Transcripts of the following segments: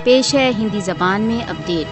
पेश है हिंदी जबान में अपडेट।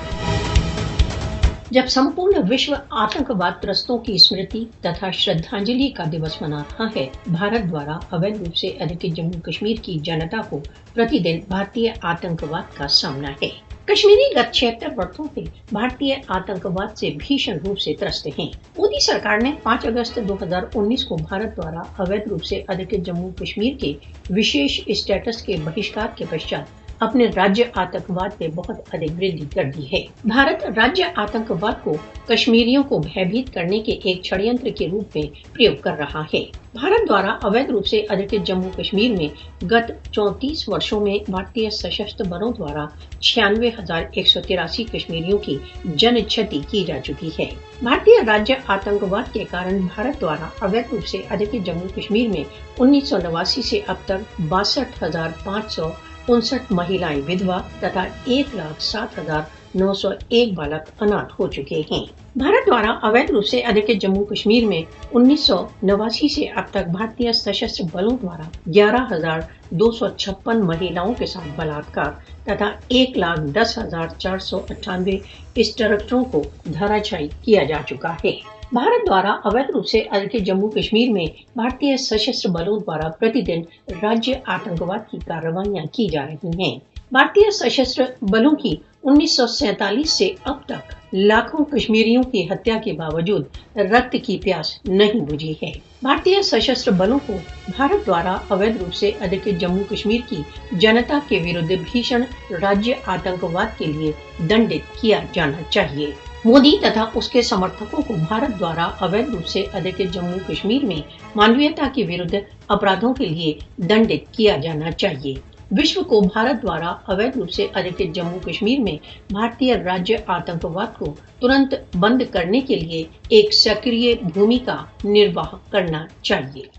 जब संपूर्ण विश्व आतंकवाद त्रस्तों की स्मृति तथा श्रद्धांजलि का दिवस मना रहा है, भारत द्वारा अवैध रूप से अधिकृत जम्मू कश्मीर की जनता को प्रतिदिन भारतीय आतंकवाद का सामना है। कश्मीरी गत 76 वर्षों से भारतीय आतंकवाद से भीषण रूप से त्रस्त हैं। मोदी सरकार ने 5 अगस्त 2019 को भारत द्वारा अवैध रूप से अधिकृत जम्मू कश्मीर के विशेष स्टेटस के बहिष्कार के पश्चात अपने राज्य आतंकवाद में बहुत अधिक वृद्धि कर दी है। भारत राज्य आतंकवाद को कश्मीरियों को भयभीत करने के एक षड्यंत्र के रूप में प्रयोग कर रहा है। भारत द्वारा अवैध रूप से अधिकृत जम्मू कश्मीर में गत 34 वर्षों में भारतीय सशस्त्र बलों द्वारा 96,183 कश्मीरियों की जन क्षति की जा चुकी है। भारतीय राज्य आतंकवाद के कारण भारत द्वारा अवैध रूप से अधिकृत जम्मू कश्मीर में 1989 से अब तक 62,559 महिलाएं विधवा तथा 1,07,901 बालक अनाथ हो चुके हैं। भारत द्वारा अवैध रूप से अधिकृत जम्मू कश्मीर में 1989 से अब तक भारतीय सशस्त्र बलों द्वारा 11,256 महिलाओं के साथ बलात्कार तथा 1,10,498 स्ट्रक्चरों को धराशायी किया जा चुका है। भारत द्वारा अवैध रूप से अधिकृत जम्मू कश्मीर में भारतीय सशस्त्र बलों द्वारा प्रतिदिन राज्य आतंकवाद की कार्रवाइयां की जा रही हैं। भारतीय सशस्त्र बलों की 1947 से अब तक लाखों कश्मीरियों की हत्या के बावजूद रक्त की प्यास नहीं बुझी है। भारतीय सशस्त्र बलों को भारत द्वारा अवैध रूप से अधिकृत जम्मू कश्मीर की जनता के विरुद्ध भीषण राज्य आतंकवाद के लिए दंडित किया जाना चाहिए। मोदी तथा उसके समर्थकों को भारत द्वारा अवैध रूप से अधिकृत जम्मू कश्मीर में मानवीयता के विरुद्ध अपराधों के लिए दंडित किया जाना चाहिए। विश्व को भारत द्वारा अवैध रूप से अधिकृत जम्मू कश्मीर में भारतीय राज्य आतंकवाद को तुरंत बंद करने के लिए एक सक्रिय भूमिका निर्वाह करना चाहिए।